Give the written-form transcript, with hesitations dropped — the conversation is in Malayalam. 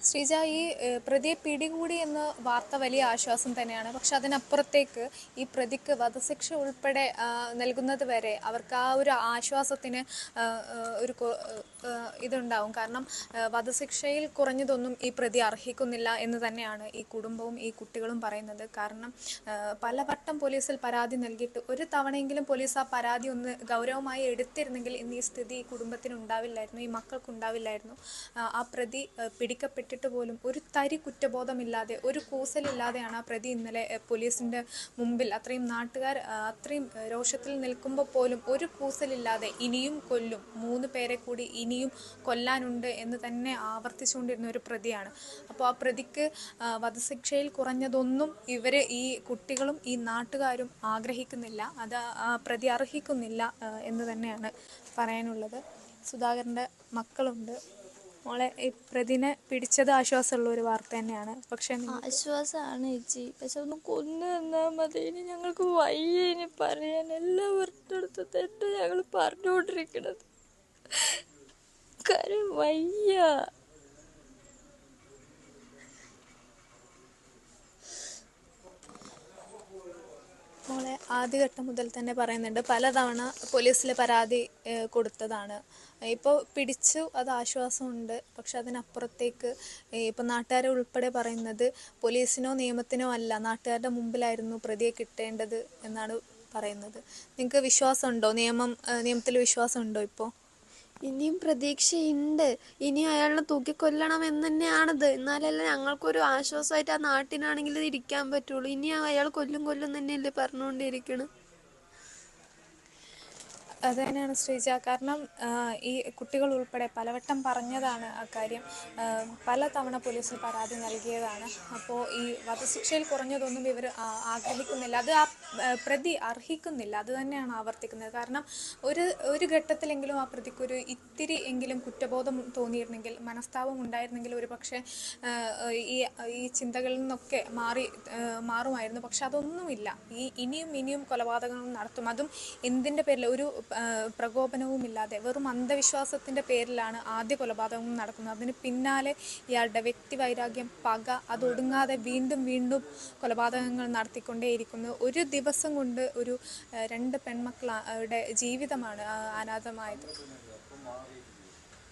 ശ്രീജ, ഈ പ്രതിയെ പിടികൂടി എന്ന വാർത്ത വലിയ ആശ്വാസം തന്നെയാണ്. പക്ഷെ അതിനപ്പുറത്തേക്ക് ഈ പ്രതിക്ക് വധശിക്ഷ ഉൾപ്പെടെ നൽകുന്നത് വരെ അവർക്ക് ആ ഒരു ആശ്വാസത്തിന് ഒരു ഇതുണ്ടാവും. കാരണം വധശിക്ഷയിൽ കുറഞ്ഞതൊന്നും ഈ പ്രതി അർഹിക്കുന്നില്ല എന്ന് തന്നെയാണ് ഈ കുടുംബവും ഈ കുട്ടികളും പറയുന്നത്. കാരണം പലവട്ടം പോലീസിൽ പരാതി നൽകിയിട്ട് ഒരു തവണയെങ്കിലും പോലീസ് ആ പരാതി ഒന്ന് ഗൗരവമായി എടുത്തിരുന്നെങ്കിൽ ഇന്ന് ഈ സ്ഥിതി ഈ കുടുംബത്തിന് ഉണ്ടാവില്ലായിരുന്നു, ഈ മക്കൾക്കുണ്ടാവില്ലായിരുന്നു. ആ പ്രതി പിടിക്കപ്പെട്ടിട്ട് പോലും ഒരു തരി കുറ്റബോധമില്ലാതെ, ഒരു കൂസലില്ലാതെയാണ് ആ പ്രതി ഇന്നലെ പോലീസിൻ്റെ മുമ്പിൽ അത്രയും നാട്ടുകാർ അത്രയും രോഷത്തിൽ നിൽക്കുമ്പോൾ പോലും ഒരു കൂസലില്ലാതെ ഇനിയും കൊല്ലും, 3 പേരെ കൂടി ഇനിയും കൊല്ലാനുണ്ട് എന്ന് തന്നെ ആവർത്തിച്ചുകൊണ്ടിരുന്ന ഒരു പ്രതിയാണ്. അപ്പോൾ ആ പ്രതിക്ക് വധശിക്ഷയിൽ കുറഞ്ഞതൊന്നും ഈ കുട്ടികളും ഈ നാട്ടുകാരും ആഗ്രഹിക്കുന്നില്ല, അത് പ്രതി അർഹിക്കുന്നില്ല എന്ന് തന്നെയാണ് പറയാനുള്ളത്. സുധാകരൻ്റെ മക്കളുണ്ട്. മോളെ, ഈ പ്രതിനെ പിടിച്ചത് ആശ്വാസമുള്ള ഒരു വാർത്ത തന്നെയാണ്. പക്ഷെ ആശ്വാസമാണ് ചേച്ചി, പക്ഷെ ഒന്ന് കൊന്നു തന്നാൽ മതി. ഇനി ഞങ്ങൾക്ക് വയ്യ ഇനി പറയാൻ. എല്ലാവരുടെ അടുത്ത് തന്നെ ഞങ്ങൾ പറഞ്ഞുകൊണ്ടിരിക്കണത്, കാര്യം വയ്യ. മോളെ, ആദ്യഘട്ടം മുതൽ തന്നെ പറയുന്നുണ്ട്, പലതവണ പോലീസിൽ പരാതി കൊടുത്തതാണ്. ഇപ്പോൾ പിടിച്ചു, അത് ആശ്വാസമുണ്ട്. പക്ഷെ അതിനപ്പുറത്തേക്ക് ഇപ്പോൾ നാട്ടുകാരെ ഉൾപ്പെടെ പറയുന്നത് പോലീസിനോ നിയമത്തിനോ അല്ല, നാട്ടുകാരുടെ മുമ്പിലായിരുന്നു പ്രതിയെ കിട്ടേണ്ടത് എന്നാണ് പറയുന്നത്. നിങ്ങൾക്ക് വിശ്വാസമുണ്ടോ? നിയമത്തിൽ വിശ്വാസമുണ്ടോ? ഇപ്പോൾ ഇനിയും പ്രതീക്ഷയുണ്ട്. ഇനി അയാളെ തൂക്കിക്കൊല്ലണം എന്ന് തന്നെയാണത്. എന്നാലല്ലേ ഞങ്ങൾക്കൊരു ആശ്വാസമായിട്ട് ആ നാട്ടിനാണെങ്കിൽ ഇരിക്കാൻ പറ്റുള്ളൂ. ഇനി അയാൾ കൊല്ലും തന്നെയല്ലേ പറഞ്ഞുകൊണ്ടിരിക്കണം. അത് തന്നെയാണ് ശ്രീജ. കാരണം ഈ കുട്ടികൾ ഉൾപ്പെടെ പലവട്ടം പറഞ്ഞതാണ് ആ കാര്യം. പല തവണ പോലീസിൽ പരാതി നൽകിയതാണ്. അപ്പോൾ ഈ വധശിക്ഷയിൽ കുറഞ്ഞതൊന്നും ഇവർ ആഗ്രഹിക്കുന്നില്ല, അത് ആ പ്രതി അർഹിക്കുന്നില്ല, അത് തന്നെയാണ് ആവർത്തിക്കുന്നത്. കാരണം ഒരു ഘട്ടത്തിലെങ്കിലും ആ പ്രതിക്കൊരു ഇത്തിരി എങ്കിലും കുറ്റബോധം തോന്നിയിരുന്നെങ്കിൽ, മനസ്താപം ഉണ്ടായിരുന്നെങ്കിൽ ഒരു പക്ഷേ ഈ ചിന്തകളിൽ നിന്നൊക്കെ മാറുമായിരുന്നു. പക്ഷെ അതൊന്നുമില്ല. ഇനിയും കൊലപാതകങ്ങൾ നടത്തും. അതും എന്തിൻ്റെ പേരിൽ? ഒരു പ്രകോപനവുമില്ലാതെ വെറും അന്ധവിശ്വാസത്തിൻ്റെ പേരിലാണ് ആദ്യ കൊലപാതകം നടക്കുന്നത്. അതിന് പിന്നാലെ ഇയാളുടെ വ്യക്തിവൈരാഗ്യം, പക, അതൊടുങ്ങാതെ വീണ്ടും കൊലപാതകങ്ങൾ നടത്തിക്കൊണ്ടേയിരിക്കുന്നു. ഒരു ദിവസം കൊണ്ട് ഒരു 2 പെൺമക്കളുടെ ജീവിതമാണ് അനാഥമായത്.